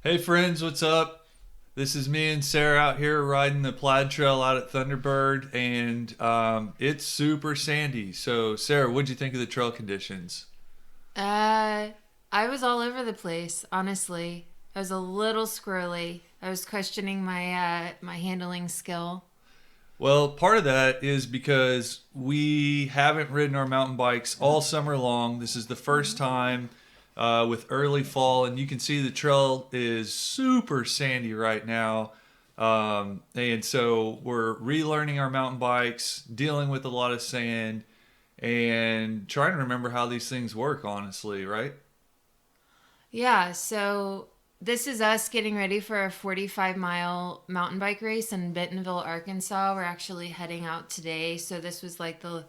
Hey friends, what's up? This is me and Sarah out here riding the Plaid Trail out at Thunderbird, and it's super sandy. So, Sarah, what'd you think of the trail conditions? Uh, I was all over the place, honestly. I was a little squirrely. I was questioning my handling skill. Well, part of that is because we haven't ridden our mountain bikes all summer long. This is the first time with early fall, and you can see the trail is super sandy right now. And so we're relearning our mountain bikes, dealing with a lot of sand, and trying to remember how these things work, honestly, right? Yeah, so this is us getting ready for a 45-mile mountain bike race in Bentonville, Arkansas. We're actually heading out today. So this was like the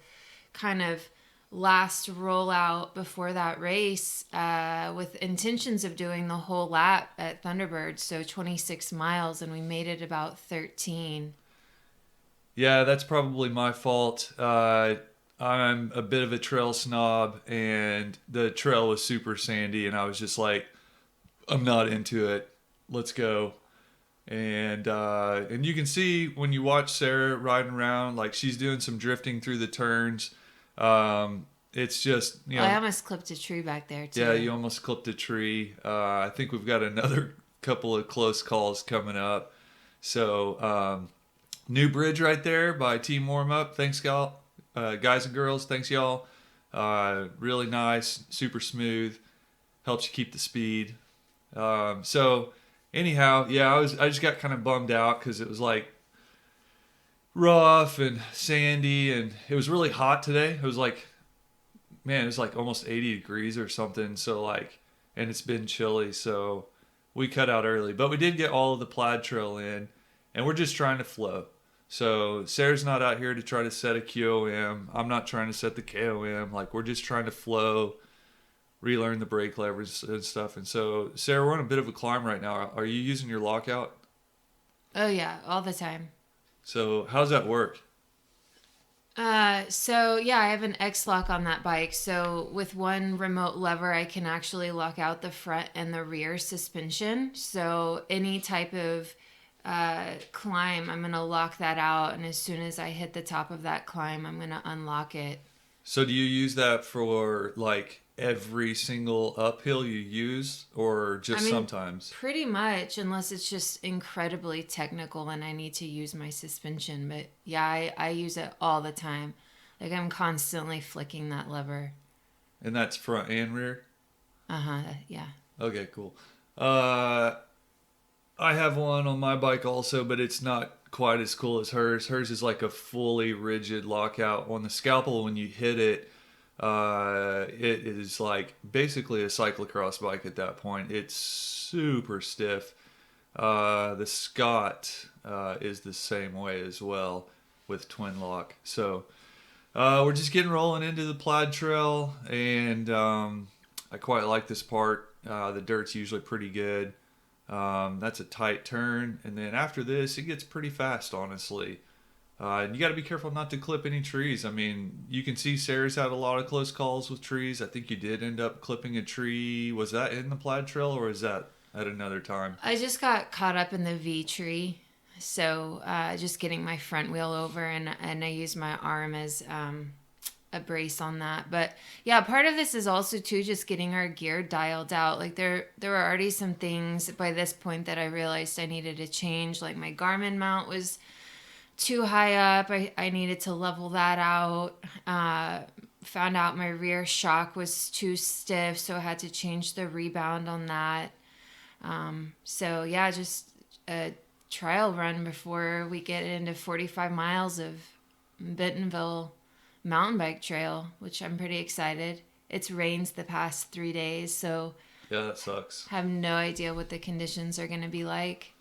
kind of last rollout before that race with intentions of doing the whole lap at Thunderbird. So 26 miles, and we made it about 13. Yeah, that's probably my fault. I'm a bit of a trail snob, and the trail was super sandy, and I was just like, I'm not into it. Let's go. And you can see when you watch Sarah riding around, like she's doing some drifting through the turns. It's just I almost clipped a tree back there yeah, too. you almost clipped a tree. I think we've got another couple of close calls coming up. So new bridge right there by Team Warm Up. Thanks, y'all, guys and girls. Thanks, y'all. Really nice, super smooth. Helps you keep the speed. So anyhow, yeah, I just got kind of bummed out because it was like rough and sandy, and it was really hot today. It was like, man, it was like almost 80 degrees or something. So like, and it's been chilly, so we cut out early, but we did get all of the Plaid Trail in, and we're just trying to flow. So Sarah's not out here to try to set a QOM. I'm not trying to set the KOM. Like we're just trying to flow, relearn the brake levers and stuff. And so Sarah, we're on a bit of a climb right now. Are you using your lockout? Oh yeah, all the time. So how's that work? So yeah, I have an XLock on that bike. So with one remote lever, I can actually lock out the front and the rear suspension. So any type of climb, I'm gonna lock that out, and as soon as I hit the top of that climb, I'm gonna unlock it. So do you use that for like every single uphill you use, or I just mean, sometimes? pretty much, unless it's just incredibly technical and I need to use my suspension. But yeah, I use it all the time. Like I'm constantly flicking that lever. And that's front and rear? Uh huh. Yeah. Okay, cool. Uh, I have one on my bike also, but it's not quite as cool as hers. Hers is like a fully rigid lockout on the scalpel. When you hit it, it is like basically a cyclocross bike at that point. It's super stiff. The Scott is the same way as well with twin lock. So we're just getting rolling into the Plaid Trail, and I quite like this part. The dirt's usually pretty good. That's a tight turn, and then after this, it gets pretty fast, honestly. And you got to be careful not to clip any trees. I mean, you can see Sarah's had a lot of close calls with trees. I think you did end up clipping a tree. Was that in the Plaid Trail, or was that at another time? I just got caught up in the V tree. So just getting my front wheel over, and I use my arm as a brace on that. But yeah, part of this is also too just getting our gear dialed out. Like there were already some things by this point that I realized I needed to change. Like my Garmin mount was too high up. I needed to level that out. Found out my rear shock was too stiff, so I had to change the rebound on that. So yeah, just a trial run before we get into 45 miles of Bentonville mountain bike trail, which I'm pretty excited. It's rained the past 3 days, so Yeah, that sucks. have no idea what the conditions are going to be like.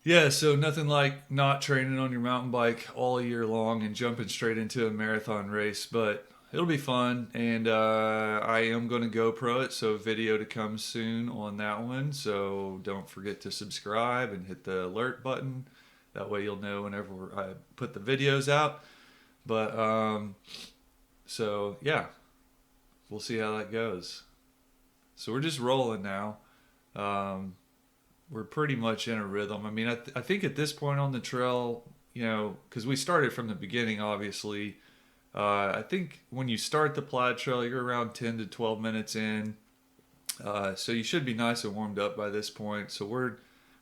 Yeah, so nothing like not training on your mountain bike all year long and jumping straight into a marathon race, but it'll be fun. And I am going to GoPro it, so video to come soon on that one. So don't forget to subscribe and hit the alert button. That way you'll know whenever I put the videos out. But so yeah, we'll see how that goes. So we're just rolling now. we're pretty much in a rhythm. I mean, I think at this point on the trail, you know, because we started from the beginning, obviously. I think when you start the Plaid Trail, you're around 10 to 12 minutes in. So you should be nice and warmed up by this point. So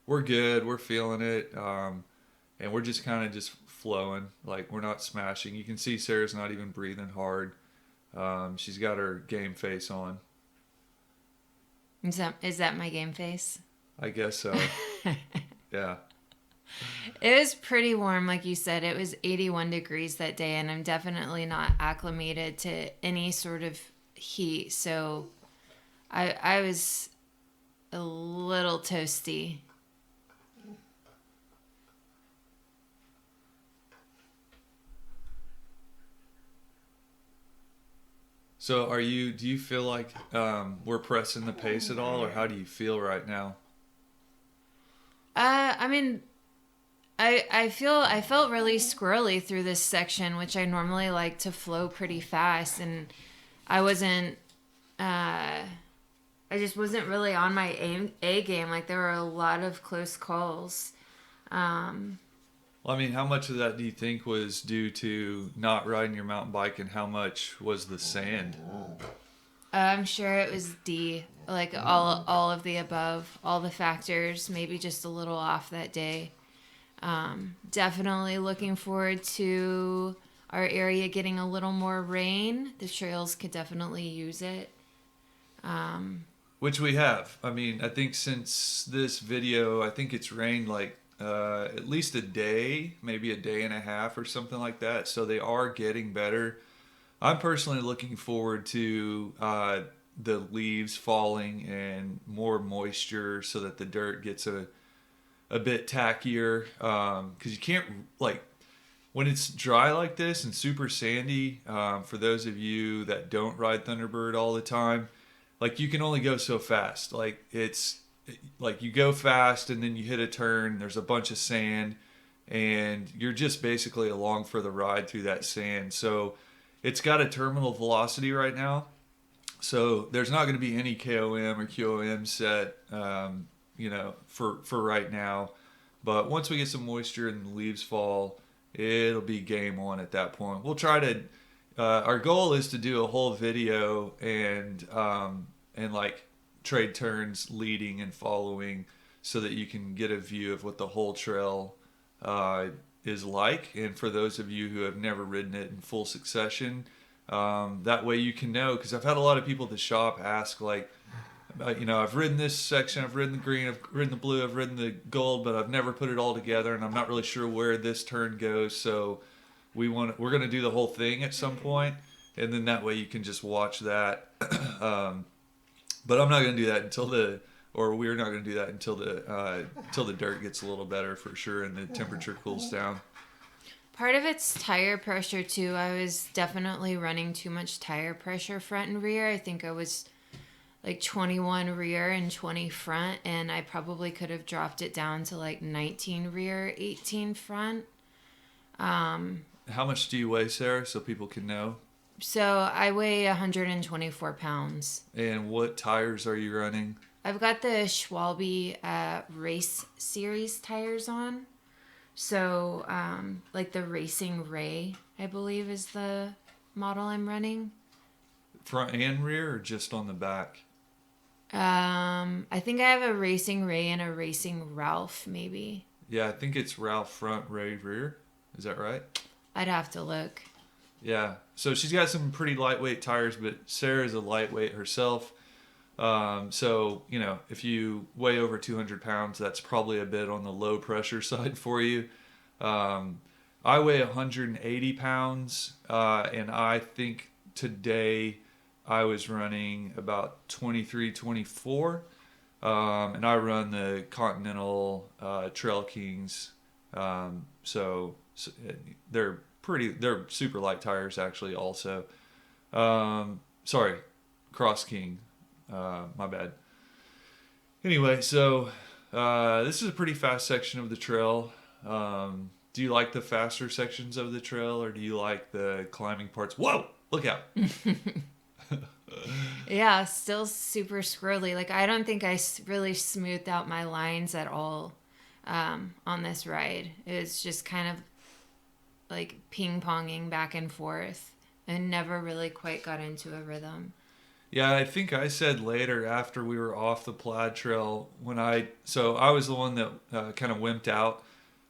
we're good. We're feeling it. And we're just kind of just flowing. Like, we're not smashing. You can see Sarah's not even breathing hard. She's got her game face on. Is that my game face? I guess so. Yeah. It was pretty warm, like you said. It was 81 degrees that day, and I'm definitely not acclimated to any sort of heat. So I was a little toasty. So do you feel like we're pressing the pace at all, or how do you feel right now? I mean, I felt really squirrely through this section, which I normally like to flow pretty fast, and I wasn't. I just wasn't really on my A game. Like, there were a lot of close calls. Well, I mean, how much of that do you think was due to not riding your mountain bike, and how much was the sand? I'm sure it was D. Like, all of the above, all the factors, maybe just a little off that day. Definitely looking forward to our area getting a little more rain. The trails could definitely use it. Which we have. I mean, I think since this video, I think it's rained like at least a day, maybe a day and a half or something like that. So they are getting better. I'm personally looking forward to the leaves falling and more moisture so that the dirt gets a bit tackier. Because you can't, like, when it's dry like this and super sandy, for those of you that don't ride Thunderbird all the time, like, you can only go so fast. Like, it's like you go fast and then you hit a turn, there's a bunch of sand, and you're just basically along for the ride through that sand. So it's got a terminal velocity right now. So there's not going to be any KOM or QOM set, for right now. But once we get some moisture and the leaves fall, it'll be game on at that point. We'll try to. Our goal is to do a whole video and like trade turns leading and following, so that you can get a view of what the whole trail is like. And for those of you who have never ridden it in full succession, that way you can know. Because I've had a lot of people at the shop ask, like, I've ridden this section, I've ridden the green, I've ridden the blue, I've ridden the gold, but I've never put it all together, and I'm not really sure where this turn goes. So we're going to do the whole thing at some point, and then that way you can just watch that. But I'm not going to do that we're not going to do that until the dirt gets a little better for sure and the temperature cools down. Part of it's tire pressure too. I was definitely running too much tire pressure front and rear. I think I was like 21 rear and 20 front, and I probably could have dropped it down to like 19 rear, 18 front. How much do you weigh, Sarah, so people can know? So I weigh 124 pounds. And what tires are you running? I've got the Schwalbe Race Series tires on. So, like the Racing Ray, I believe, is the model I'm running. Front and rear, or just on the back? I think I have a Racing Ray and a Racing Ralph, maybe. Yeah, I think it's Ralph front, Ray rear. Is that right? I'd have to look. Yeah. So she's got some pretty lightweight tires, but Sarah's a lightweight herself. So, if you weigh over 200 pounds, that's probably a bit on the low pressure side for you. I weigh 180 pounds, and I think today I was running about 23, 24. And I run the Continental Trail Kings. So they're super light tires actually also. Sorry, Cross King. My bad. Anyway, so this is a pretty fast section of the trail. Do you like the faster sections of the trail, or do you like the climbing parts? Whoa! Look out! Yeah, still super squirrely. Like I don't think really smoothed out my lines at all on this ride. It was just kind of like ping ponging back and forth, and never really quite got into a rhythm. Yeah, I think I said later after we were off the Plaid Trail so I was the one that kind of wimped out.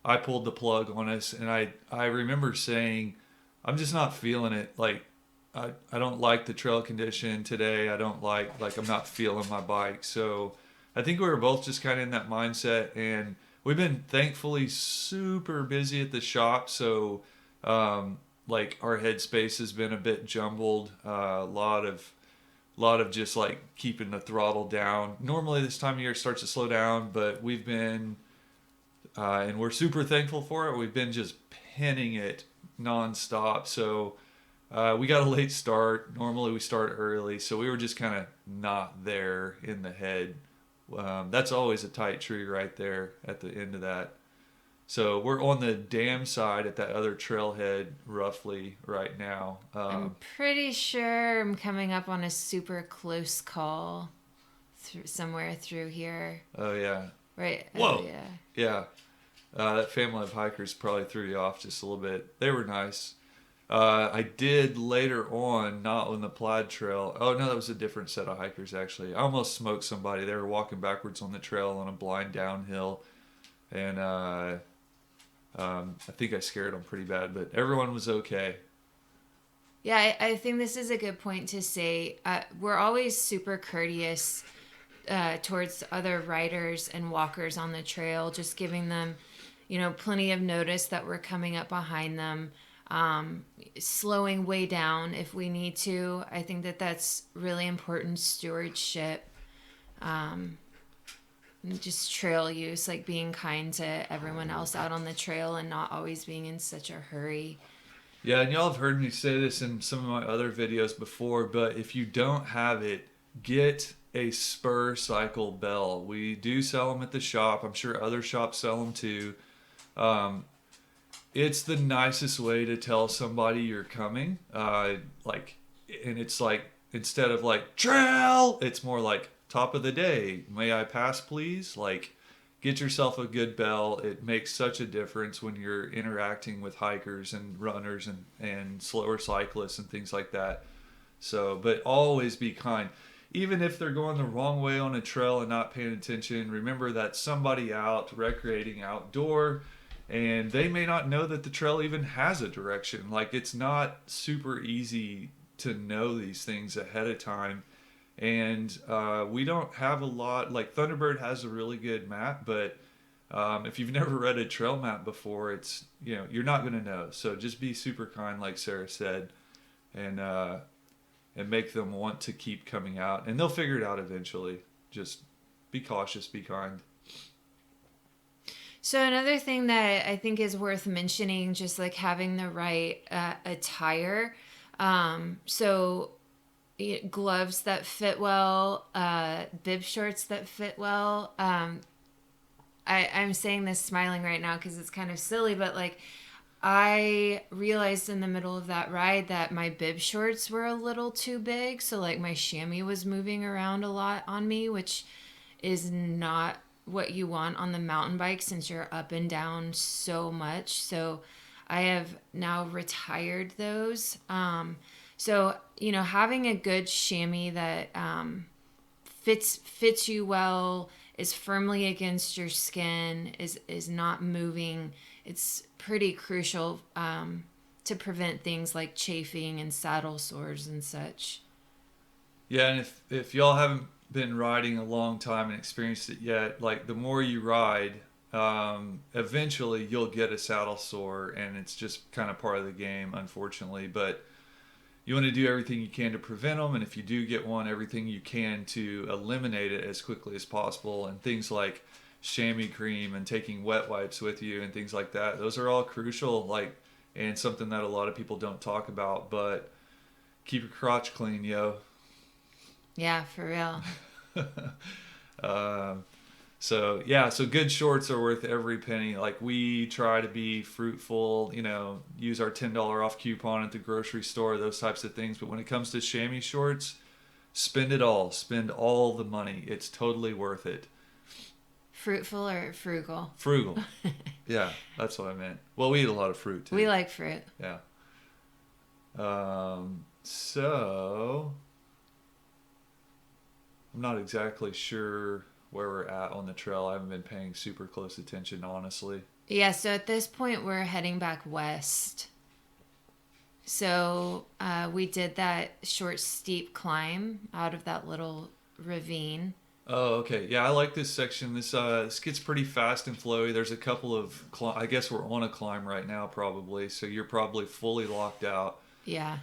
I pulled the plug on us, and I remember saying, I'm just not feeling it. Like I don't like the trail condition today. I don't like I'm not feeling my bike. So I think we were both just kind of in that mindset, and we've been thankfully super busy at the shop. So like our headspace has been a bit jumbled. A lot of just like keeping the throttle down. Normally this time of year it starts to slow down, but we've been and we're super thankful for it. We've been just pinning it nonstop. So we got a late start. Normally we start early, so we were just kind of not there in the head. That's always a tight tree right there at the end of that. So we're on the dam side at that other trailhead roughly right now. I'm pretty sure I'm coming up on a super close call somewhere through here. Oh yeah. Right. Oh, Whoa. yeah. Yeah. That family of hikers probably threw you off just a little bit. They were nice. I did later on, not on the Plaid Trail. Oh no, that was a different set of hikers actually. I almost smoked somebody. They were walking backwards on the trail on a blind downhill, and I think I scared them pretty bad. But everyone was okay. Yeah, I think this is a good point to say. We're always super courteous towards other riders and walkers on the trail, just giving them, plenty of notice that we're coming up behind them, slowing way down if we need to. I think that that's really important stewardship. Just trail use, like being kind to everyone else out on the trail and not always being in such a hurry. Yeah, and y'all have heard me say this in some of my other videos before, but if you don't have it, get a spur cycle bell. We do sell them at the shop. I'm sure other shops sell them too. Um, it's the nicest way to tell somebody you're coming. And it's like instead of like trail, it's more like top of the day. May I pass, please? Like, get yourself a good bell. It makes such a difference when you're interacting with hikers and runners and slower cyclists and things like that. So, but always be kind. Even if they're going the wrong way on a trail and not paying attention, remember that somebody out recreating outdoor, and they may not know that the trail even has a direction. Like, it's not super easy to know these things ahead of time. And we don't have a lot. Like, Thunderbird has a really good map, but if you've never read a trail map before, it's, you're not going to know. So just be super kind, like Sarah said, and make them want to keep coming out, and they'll figure it out eventually. Just be cautious, be kind. So another thing that I think is worth mentioning, just like having the right attire. So gloves that fit well, bib shorts that fit well. I'm saying this smiling right now because it's kind of silly, but like I realized in the middle of that ride that my bib shorts were a little too big. So like my chamois was moving around a lot on me, which is not what you want on the mountain bike since you're up and down so much. So I have now retired those. So, having a good chamois that fits you well, is firmly against your skin, is not moving, it's pretty crucial to prevent things like chafing and saddle sores and such. Yeah, and if y'all haven't been riding a long time and experienced it yet, like the more you ride, eventually you'll get a saddle sore, and it's just kind of part of the game, unfortunately. But you want to do everything you can to prevent them, and if you do get one, everything you can to eliminate it as quickly as possible. And things like chamois cream and taking wet wipes with you and things like that, those are all crucial, like, and something that a lot of people don't talk about. But keep your crotch clean, yo. Yeah, for real. So good shorts are worth every penny. Like, we try to be fruitful, use our $10 off coupon at the grocery store, those types of things. But when it comes to chamois shorts, Spend it all. Spend all the money. It's totally worth it. Fruitful or frugal? Frugal. Yeah, that's what I meant. Well, we eat a lot of fruit too. We like fruit. Yeah. So I'm not exactly sure where we're at on the trail. I haven't been paying super close attention, honestly. Yeah, so at this point, we're heading back west. So we did that short, steep climb out of that little ravine. Oh, okay. Yeah, I like this section. This gets pretty fast and flowy. There's a couple of I guess we're on a climb right now, probably. So you're probably fully locked out. Yeah.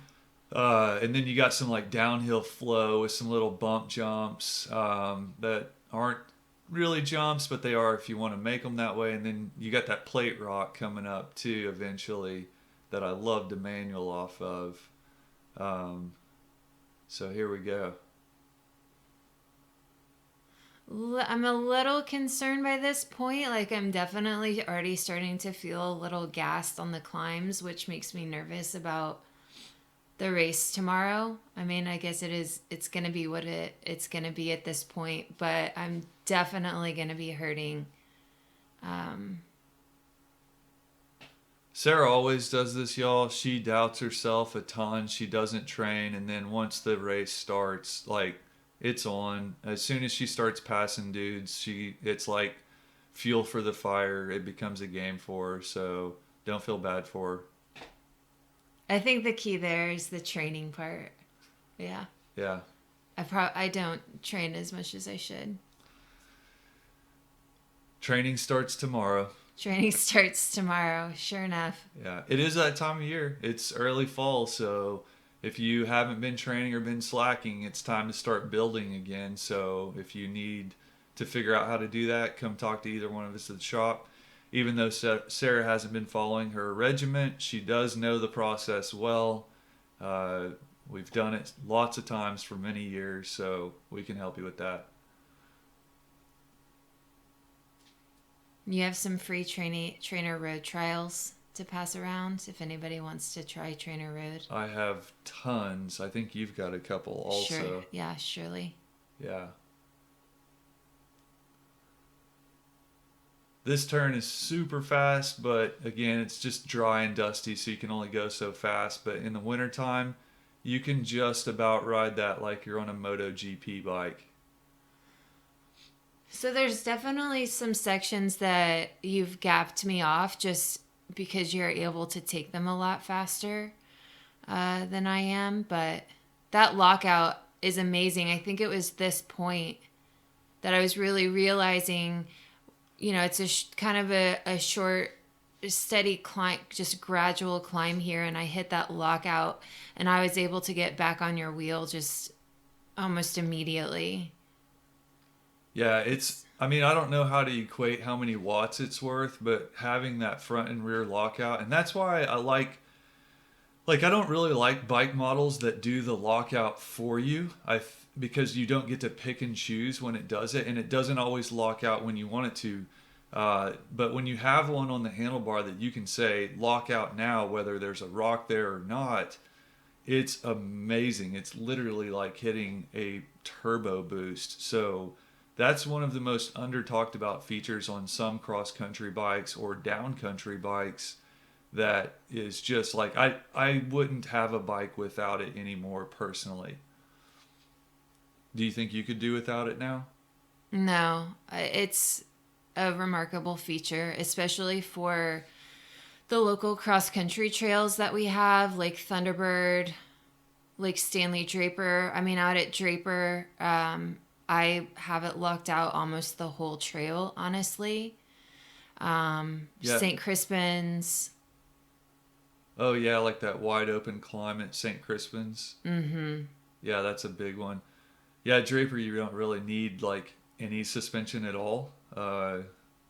And then you got some like downhill flow with some little bump jumps that aren't really jumps, but they are if you want to make them that way. And then you got that plate rock coming up too eventually that I love to manual off of. So here we go. I'm a little concerned by this point. Like, I'm definitely already starting to feel a little gassed on the climbs, which makes me nervous about the race tomorrow. I mean, I guess it's going to be what it's going to be at this point, but I'm definitely going to be hurting. Sarah always does this, y'all. She doubts herself a ton. She doesn't train, and then once the race starts, like, it's on. As soon as she starts passing dudes, it's like fuel for the fire. It becomes a game for her, so don't feel bad for her. I think the key there is the training part. Yeah. Yeah. I don't train as much as I should. Training starts tomorrow. Training starts tomorrow, sure enough. Yeah. It is that time of year. It's early fall, so if you haven't been training or been slacking, it's time to start building again. So if you need to figure out how to do that, come talk to either one of us at the shop. Even though Sarah hasn't been following her regiment, she does know the process well. We've done it lots of times for many years, so we can help you with that. You have some free trainer road trials to pass around if anybody wants to try Trainer Road. I have tons. I think you've got a couple also. Sure. Yeah, surely. Yeah. This turn is super fast, but again, it's just dry and dusty, so you can only go so fast. But in the wintertime, you can just about ride that like you're on a MotoGP bike. So there's definitely some sections that you've gapped me off just because you're able to take them a lot faster than I am. But that lockout is amazing. I think it was this point that I was really realizing, you know, it's kind of a short, steady climb, just gradual climb here. And I hit that lockout and I was able to get back on your wheel just almost immediately. Yeah, I mean, I don't know how to equate how many watts it's worth, but having that front and rear lockout, and that's why I like, I don't really like bike models that do the lockout for you. Because you don't get to pick and choose when it does it, and it doesn't always lock out when you want it to. But when you have one on the handlebar that you can say lock out now, whether there's a rock there or not, it's amazing. It's literally like hitting a turbo boost. So that's one of the most under talked about features on some cross country bikes or down country bikes. That is just like, I wouldn't have a bike without it anymore personally. Do you think you could do without it now? No, it's a remarkable feature, especially for the local cross country trails that we have, Lake Thunderbird, Lake Stanley Draper. I mean, out at Draper, I have it locked out almost the whole trail, honestly. Yeah. St. Crispin's. Oh, yeah, like that wide open climb at St. Crispin's. Mm-hmm. Yeah, that's a big one. Yeah, Draper, you don't really need like any suspension at all.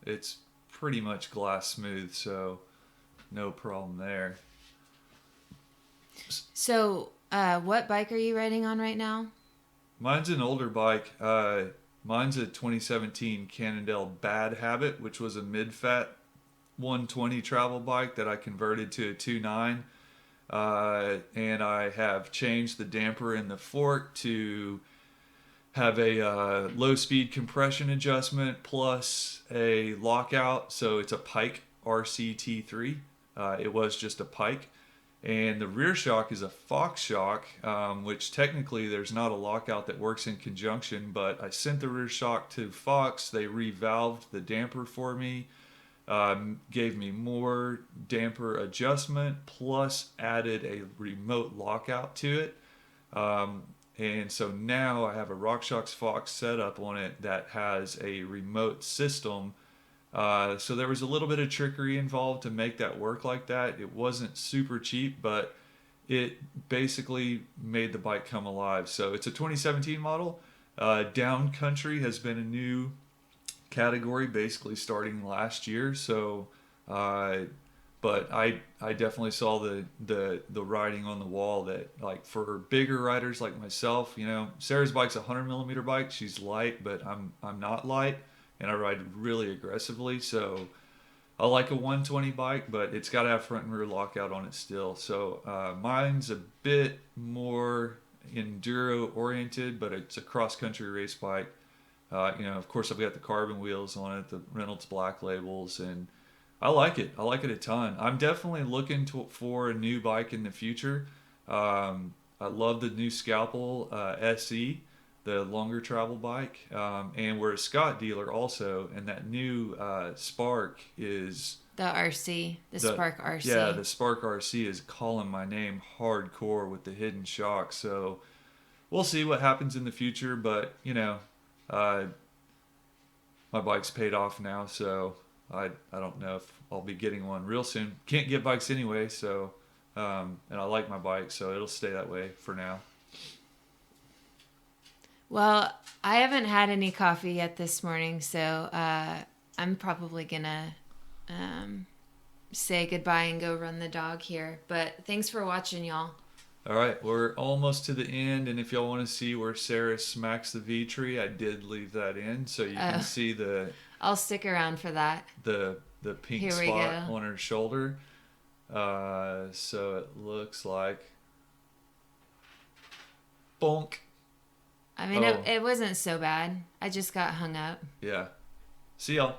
It's pretty much glass smooth, so no problem there. So, what bike are you riding on right now? Mine's an older bike. Mine's a 2017 Cannondale Bad Habit, which was a mid-fat 120 travel bike that I converted to a 2.9. And I have changed the damper in the fork to have a low speed compression adjustment plus a lockout. So it's a Pike RCT3. It was just a Pike. And the rear shock is a Fox shock, which technically there's not a lockout that works in conjunction, but I sent the rear shock to Fox. They revalved the damper for me, gave me more damper adjustment, plus added a remote lockout to it. And so now I have a RockShox Fox setup on it that has a remote system. So there was a little bit of trickery involved to make that work like that. It wasn't super cheap, but it basically made the bike come alive. So it's a 2017 model. Down country has been a new category basically starting last year. So, but I definitely saw the writing on the wall that, like, for bigger riders like myself, you know, Sarah's bike's a 100 millimeter bike. She's light, but I'm not light, and I ride really aggressively. So I like a 120 bike, but it's got to have front and rear lockout on it still. So mine's a bit more enduro oriented, but it's a cross country race bike. You know, of course, I've got the carbon wheels on it, the Reynolds Black labels, and I like it. I like it a ton. I'm definitely looking for a new bike in the future. I love the new Scalpel SE, the longer travel bike, and we're a Scott dealer also, and that new Spark is The RC, the Spark RC. Yeah, the Spark RC is calling my name hardcore with the hidden shock. So we'll see what happens in the future, but you know, my bike's paid off now, so I don't know if I'll be getting one real soon. Can't get bikes anyway, so and I like my bike, so it'll stay that way for now. Well, I haven't had any coffee yet this morning, so I'm probably gonna say goodbye and go run the dog here. But thanks for watching, y'all. All right, we're almost to the end, and if y'all want to see where Sarah smacks the V tree, I did leave that in, so you can see the. I'll stick around for that. The pink Here spot on her shoulder. So it looks like. Bonk. I mean, it wasn't so bad. I just got hung up. Yeah. See y'all.